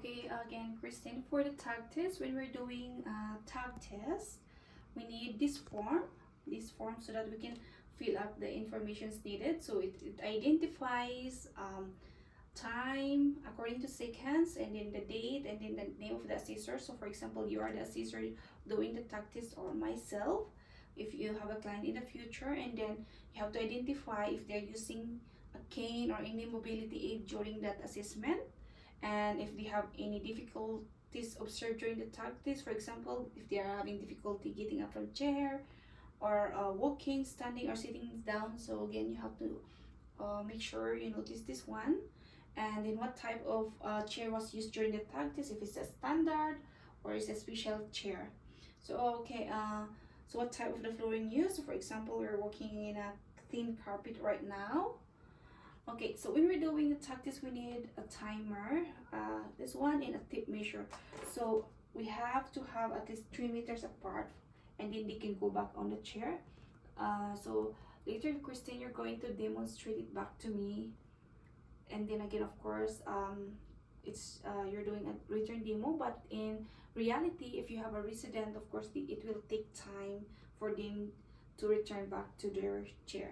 Okay, again, Christine, for the tag test, when we're doing tag test, we need this form so that we can fill up the informations needed. So it identifies time according to seconds, and then the date, and then the name of the assessor. So for example, you are the assessor doing the tag test, or myself if you have a client in the future, and then you have to identify if they're using a cane or any mobility aid during that assessment, and if they have any difficulties observed during the tag test. For example, if they are having difficulty getting up from chair, or walking, standing, or sitting down. So again, you have to make sure you notice this one, and then what type of chair was used during the tag test, if it's a standard or it's a special chair. So okay, so what type of the flooring used. So for example, we're walking in a thin carpet right now. Okay, so when we're doing the tag test, we need a timer, this one, and a tape measure. So we have to have at least 3 meters apart, and then they can go back on the chair. So later, Christine, you're going to demonstrate it back to me, and then again, of course, it's you're doing a return demo. But in reality, if you have a resident, of course, it will take time for them to return back to their chair.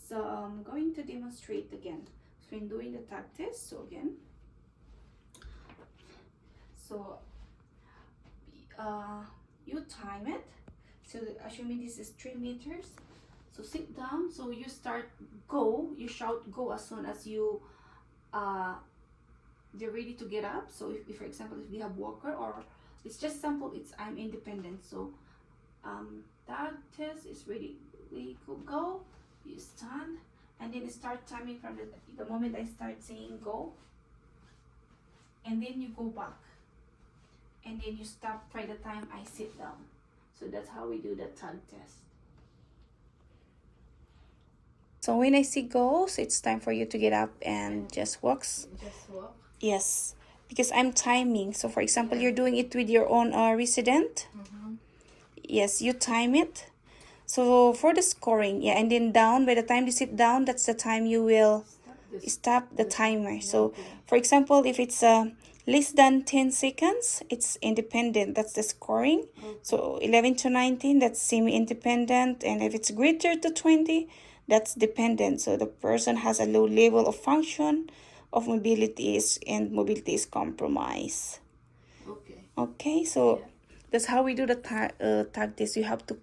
So I'm going to demonstrate again. So in doing the tag test, so again, so you time it. So assuming this is 3 meters, so sit down. So you start go, you shout go as soon as you they're ready to get up. So if for example, if we have walker, or it's just sample, it's I'm independent. So tag test is ready, we could go. You stand, and then start timing from the moment I start saying go, and then you go back, and then you stop by the time I sit down. So that's how we do the tag test. So when I say go, so it's time for you to get up and just walks. Just walk? Yes, because I'm timing. So for example, you're doing it with your own resident. Yes, you time it. So for the scoring, yeah, and then down, by the time you sit down, that's the time you will stop the timer. So for example, if it's less than 10 seconds, it's independent, that's the scoring. So 11 to 19, that's semi-independent, and if it's greater to 20, that's dependent. So the person has a low level of function of mobilities, and mobility is compromised. Okay, so yeah, that's how we do the tag test. You have to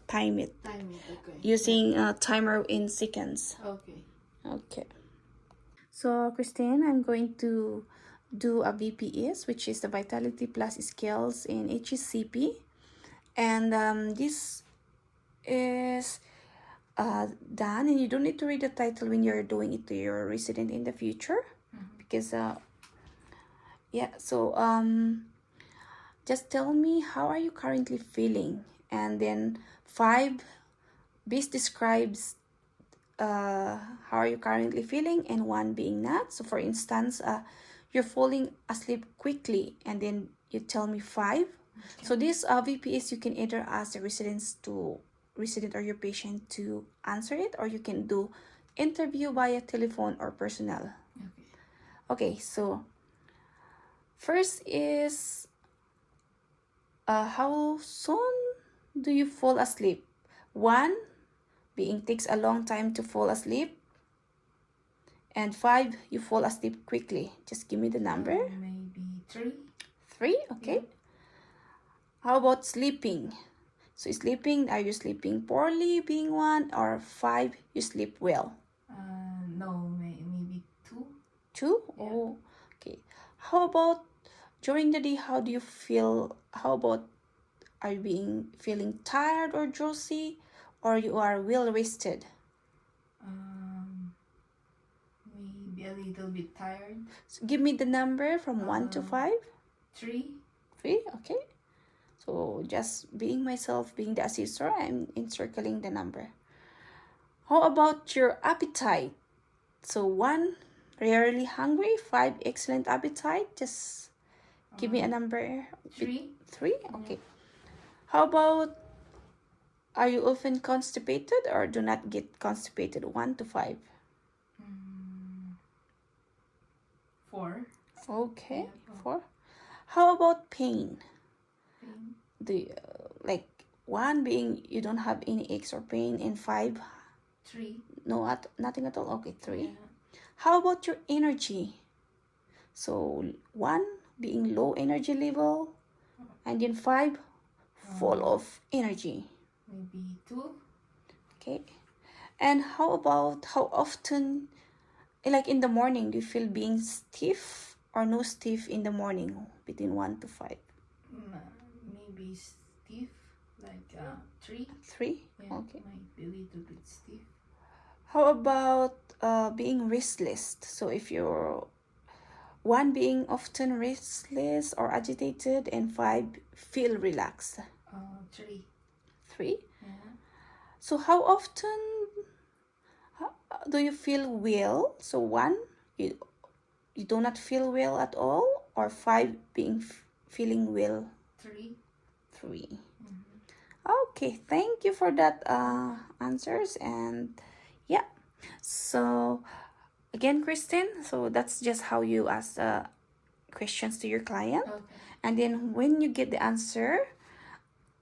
time it. Okay. Using a timer in seconds. Okay. So Christine, I'm going to do a VPS, which is the Vitality Plus Skills in HCP, and this is done, and you don't need to read the title when you're doing it to your resident in the future, because yeah. So just tell me, how are you currently feeling, and then 5 best describes how are you currently feeling, and 1 being not. So for instance, you're falling asleep quickly, and then you tell me 5. So this VPS, you can either ask the resident or your patient to answer it, or you can do interview via telephone or personal. Okay, so first is how soon do you fall asleep? 1 being takes a long time to fall asleep, and 5 you fall asleep quickly. Just give me the number. Maybe 3. 3, okay. Yeah. How about sleeping? So sleeping, are you sleeping poorly being 1, or 5 you sleep well? No, maybe 2. 2? Yeah. Oh, okay. How about during the day, how do you feel? How about, are you feeling tired or drowsy, or you are well rested? Maybe a little bit tired. So give me the number from 1 to 5. 3. 3, okay. So just being myself, being the assessor, I'm encircling the number. How about your appetite? So 1, rarely hungry. 5, excellent appetite. Just give me a number. 3. 3, okay. How about, are you often constipated, or do not get constipated? 1 to 5. 4. Okay, Yeah, 4. How about pain? pain. Do you, like 1 being you don't have any aches or pain, and 5 3. no nothing at all. Okay, 3. Yeah. How about your energy? So 1 being low energy level, and then 5 full of energy. Maybe 2. Okay. And how about how often, like in the morning, do you feel being stiff or no stiff in the morning between 1 to 5? Maybe stiff, like 3. 3? Yeah, Okay. might be a little bit stiff. How about being restless? So if you're 1 being often restless or agitated, and 5 feel relaxed. 3. 3. Yeah. So how often do you feel well? So 1, you do not feel well at all, or 5 being feeling well? 3. 3. Mm-hmm. Okay, thank you for that answers. And yeah, so again, Kristen, so that's just how you ask questions to your client. Okay. And then when you get the answer,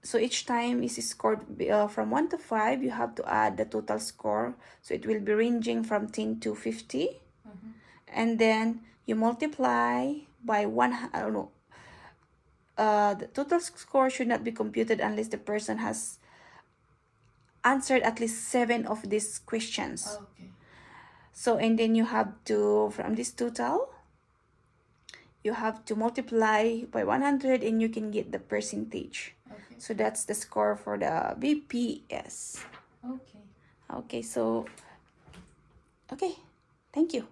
so each time is scored from 1 to 5, you have to add the total score. So it will be ranging from 10 to 50. Mm-hmm. And then you multiply by 1, I don't know, the total score should not be computed unless the person has answered at least 7 of these questions. Okay. So, and then you have to, from this total, you have to multiply by 100 and you can get the percentage. Okay. So that's the score for the VPS. Okay. Okay, so, okay, thank you.